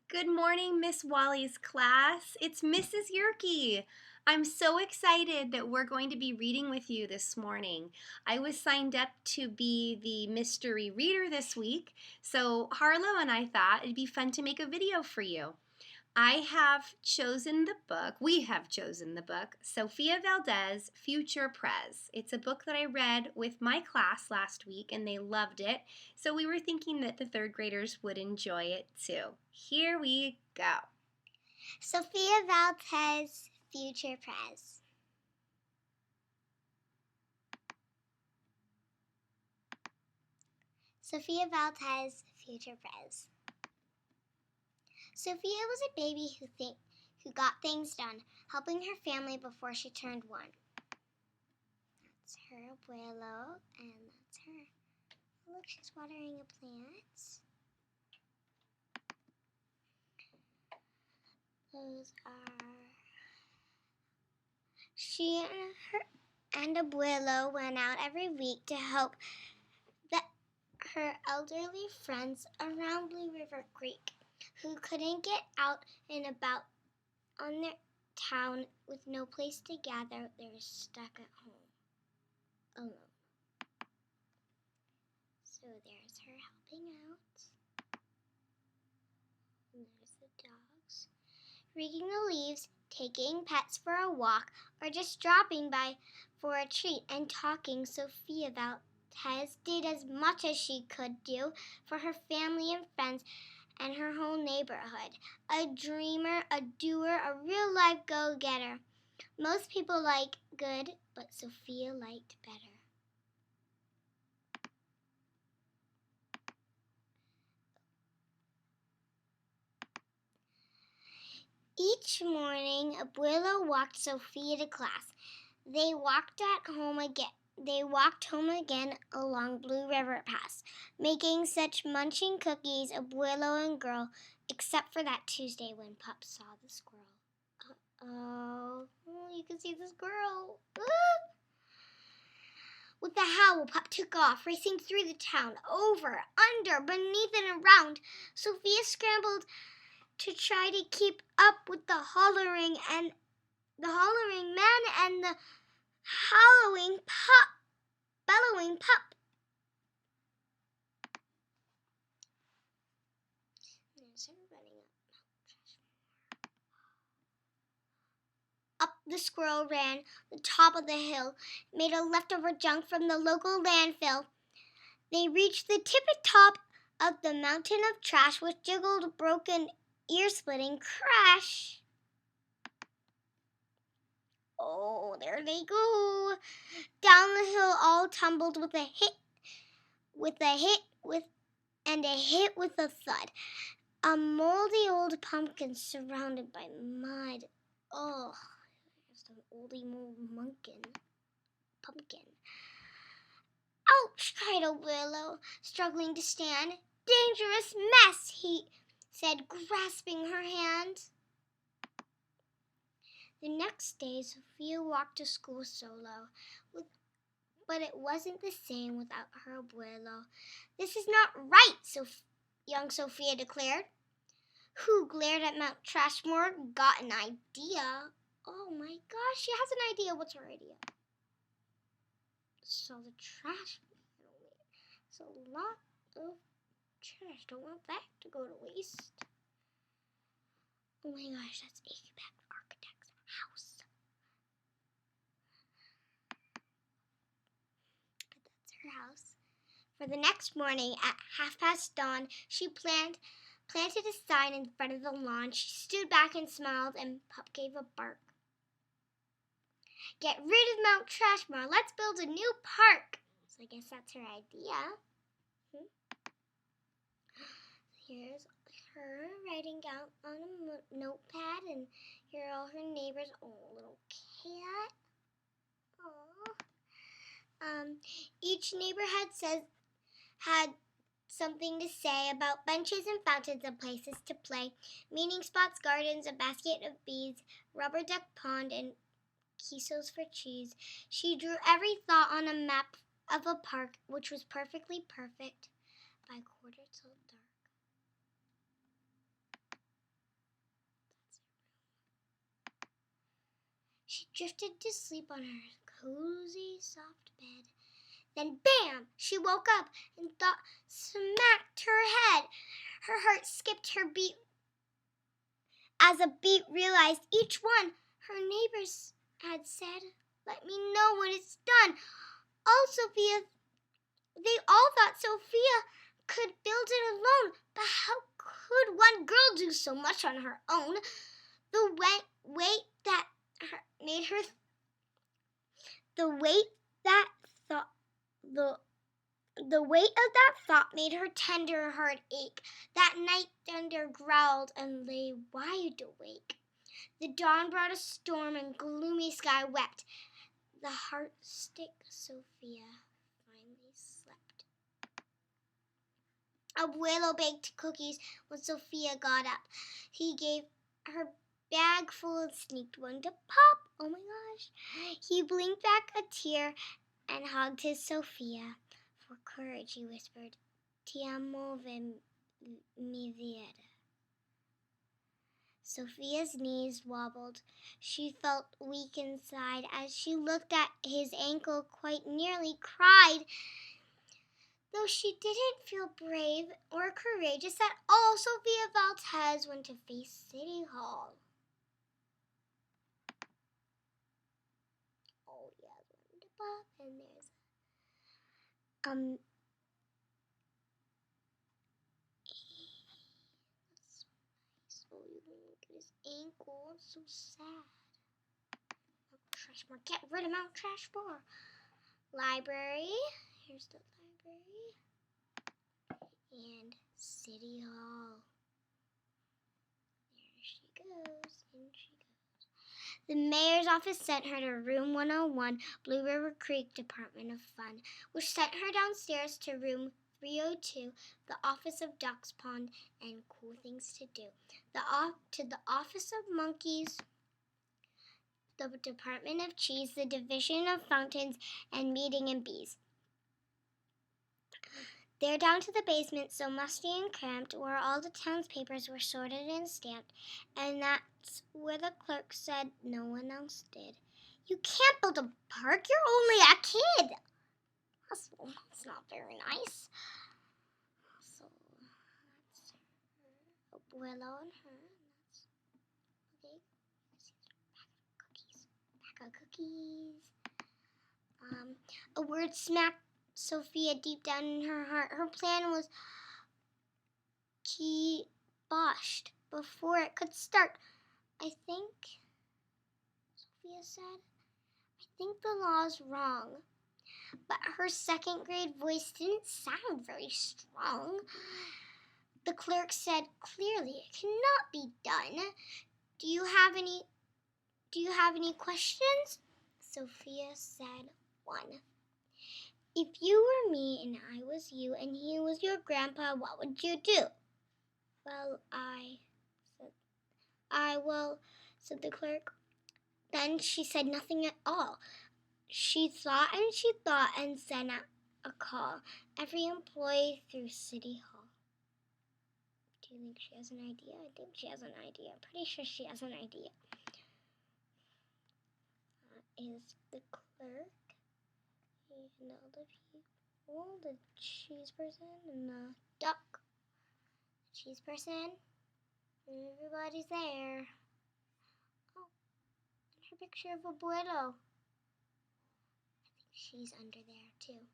Good morning, Miss Wally's class. It's Mrs. Yerke. I'm so excited that we're going to be reading with you this morning. I was signed up to be the mystery reader this week, so Harlow and I thought it'd be fun to make a video for you. We have chosen the book, Sofia Valdez, Future Prez. It's a book that I read with my class last week and they loved it, so we were thinking that the third graders would enjoy it too. Here we go. Sofia Valdez, Future Prez. Sofia Valdez, Future Prez. Sophia was a baby who got things done, helping her family before she turned one. That's her abuelo, and that's her. Look, she's watering a plant. Those are... She and abuelo went out every week to help her elderly friends around Blue River Creek who couldn't get out and about on their town with no place to gather. They were stuck at home alone. So there's her helping out. And there's the dogs. Raking the leaves, taking pets for a walk, or just dropping by for a treat and talking. Sofia Valdez did as much as she could do for her family and friends and her whole neighborhood. A dreamer, a doer, a real-life go-getter. Most people like good, but Sofia liked better. Each morning, Abuelo walked Sofia to class. They walked home again along Blue River Pass, making such munching cookies, Abuelo and girl, except for that Tuesday when Pup saw the squirrel. Oh, you can see the squirrel. With a howl, Pup took off, racing through the town, over, under, beneath, and around. Sofia scrambled to try to keep up with the hollering man and the bellowing pup. There's her running up. Up the squirrel ran the top of the hill, made a leftover junk from the local landfill. They reached the tip-top of the mountain of trash, which jiggled, broken, ear-splitting crash. Oh, there they go. Down the hill, all tumbled with a hit with a thud. A moldy old pumpkin surrounded by mud. Oh, there's an oldie pumpkin. Ouch, cried Willow, struggling to stand. Dangerous mess, he said, grasping her hand. The next day, Sofia walked to school solo, but it wasn't the same without her abuelo. This is not right, young Sofia declared. Who glared at Mount Trashmore, got an idea. Oh my gosh, she has an idea. What's her idea? So the trash. It's a lot of trash. Don't want that to go to waste. Oh my gosh, that's Apex Architect's house. But that's her house. For the next morning at dawn, she planted a sign in front of the lawn. She stood back and smiled, and Pup gave a bark. Get rid of Mount Trashmore. Let's build a new park. So I guess that's her idea. Here's her writing out on a notepad, and here are all her neighbors. Oh, little cat. Oh. Each neighborhood had something to say about benches and fountains and places to play, meeting spots, gardens, a basket of beads, rubber duck pond, and quesos for cheese. She drew every thought on a map of a park, which was perfectly perfect by quarter till dark. drifted to sleep on her cozy, soft bed. Then, bam! She woke up and thought smacked her head. Her heart skipped her beat as a beat realized each one her neighbors had said, "Let me know when it's done." They all thought Sophia could build it alone, but how could one girl do so much on her own? The weight that made her the weight that thought the weight of that thought made her tender heart ache. That night thunder growled and lay wide awake. The dawn brought a storm and gloomy sky wept. The heart-sick Sophia finally slept. Abuelo baked cookies when Sophia got up. He gave her bag full and sneaked one to Pop. Oh my gosh. He blinked back a tear and hugged his Sophia. For courage, he whispered, "Ti amo, mi vida." Sophia's knees wobbled. She felt weak inside. As she looked at his ankle, quite nearly cried. Though she didn't feel brave or courageous at all, Sofia Valdez went to face City Hall. Oh, yeah, and there's that's so nice. Oh, you look at his ankle. It's so sad. Trash more. Get rid of Mount Trash 4. Library. Here's the library. And City Hall. There she goes. In she goes. The mayor's office sent her to room 101, Blue River Creek Department of Fun, which sent her downstairs to room 302, the Office of Ducks Pond and Cool Things to Do, to the Office of Monkeys, the Department of Cheese, the Division of Fountains, and Meeting and Bees. They're down to the basement, so musty and cramped, where all the town's papers were sorted and stamped, and that's where the clerk said no one else did. "You can't build a park, you're only a kid." That's not very nice. So that's her, Abuelo and her. Okay. Pack of cookies. A word smacked Sophia deep down in her heart. Her plan was kiboshed before it could start. "I think," Sophia said, "I think the law's wrong." But her second grade voice didn't sound very strong. The clerk said clearly, "It cannot be done. Do you have any questions?" Sophia said one. "If you were me and I was you and he was your grandpa, what would you do?" "Well, well," said the clerk. Then she said nothing at all. She thought and sent out a call. Every employee through City Hall. Do you think she has an idea? I think she has an idea. I'm pretty sure she has an idea. Is the clerk and all the people, the cheese person and the duck. Cheese person. Everybody's there. Oh, and her picture of Abuelo. I think she's under there too.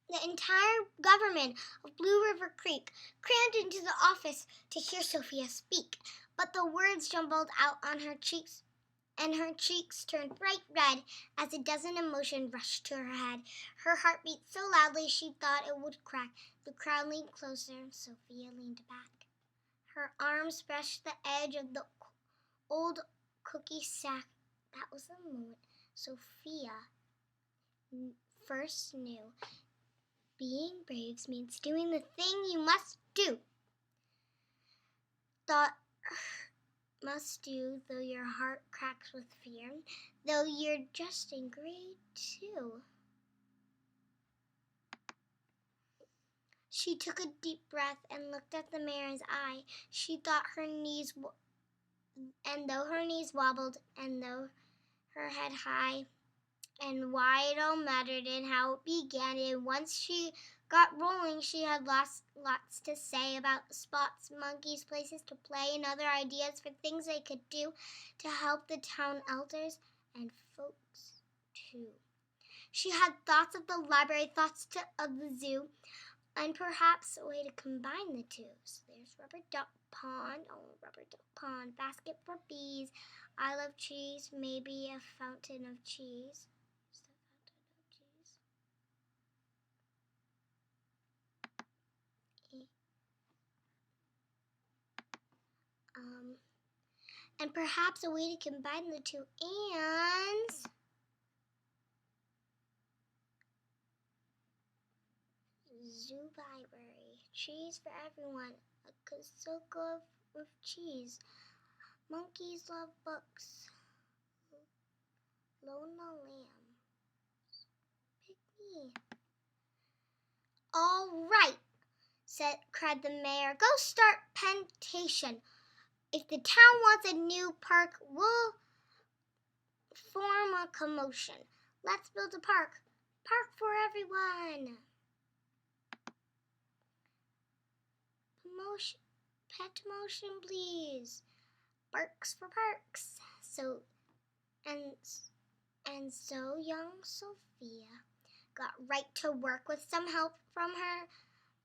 The entire government of Blue River Creek crammed into the office to hear Sophia speak, but the words jumbled out on her cheeks, and her cheeks turned bright red as a dozen emotions rushed to her head. Her heart beat so loudly she thought it would crack. The crowd leaned closer, and Sophia leaned back. Her arms brushed the edge of the old cookie sack. That was the moment Sophia first knew being brave means doing the thing you must do. Though your heart cracks with fear, though you're just in grade 2. She took a deep breath and looked at the mayor's eye. She thought her knees And though her knees wobbled, and though her head high, and why it all mattered, and how it began, and once she got rolling, she had lots to say about spots, monkeys, places to play, and other ideas for things they could do to help the town elders and folks too. She had thoughts of the library, of the zoo, and perhaps a way to combine the two. So there's rubber duck pond, basket for bees, I love cheese, maybe a fountain of cheese. Is the fountain of cheese? And perhaps a way to combine the two, and zoo library, cheese for everyone, a kazooka with cheese. Monkeys love books. Lona Lamb. Pick me. All right, cried the mayor. Go start pentation. If the town wants a new park, we'll form a commotion. Let's build a park. Park for everyone. Pet motion, please. Barks for parks. So young Sophia got right to work with some help from her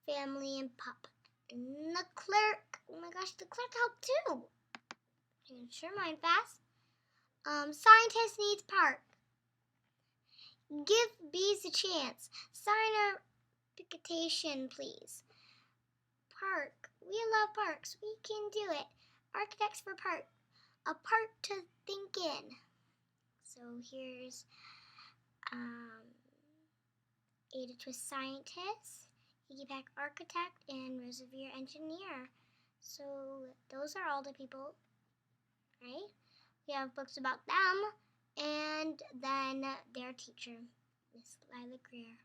family and pup. And the clerk, oh my gosh, the clerk helped too. You can sure mind fast. Scientist needs park. Give bees a chance. Sign a petition, please. Park. We love parks. We can do it. Architects for park. A park to think in. So here's Ada Twist scientist, Piggyback architect, and Rosevere engineer. So those are all the people, right? We have books about them, and then their teacher, Miss Lila Greer.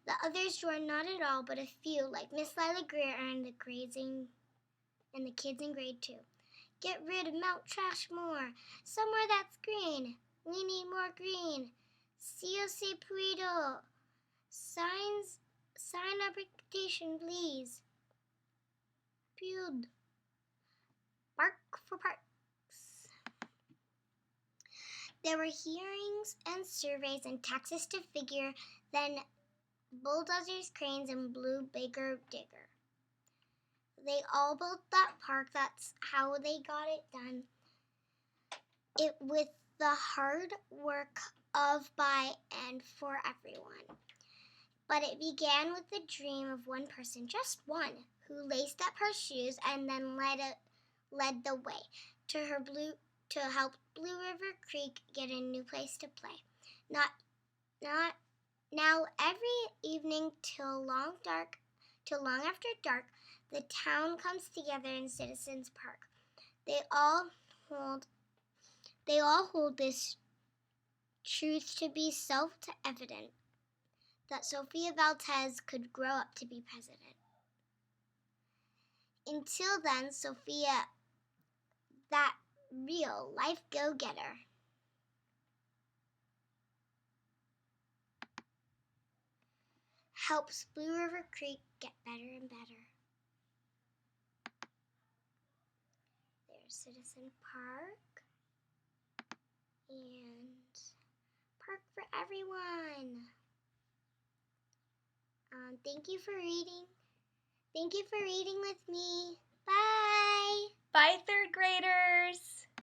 The others joined not at all, but a few, like Miss Lila Greer and the kids in grade 2. Get rid of Mount Trashmore, somewhere that's green. We need more green. COC Puido. Sign a petition, please. Build. Bark for parks. There were hearings and surveys and taxes to figure, then bulldozers, cranes, and blue Baker Digger. They all built that park. That's how they got it done. It with the hard work of, by, and for everyone. But it began with the dream of one person, just one, who laced up her shoes and then led the way to help Blue River Creek get a new place to play. Not now every evening till long after dark, the town comes together in Citizens Park. They all hold this truth to be self-evident, that Sofia Valdez could grow up to be president. Until then, Sofia, that real life go-getter, helps Blue River Creek get better and better. There's Citizen Park and Park for everyone. Thank you for reading. Thank you for reading with me. Bye. Bye, third graders.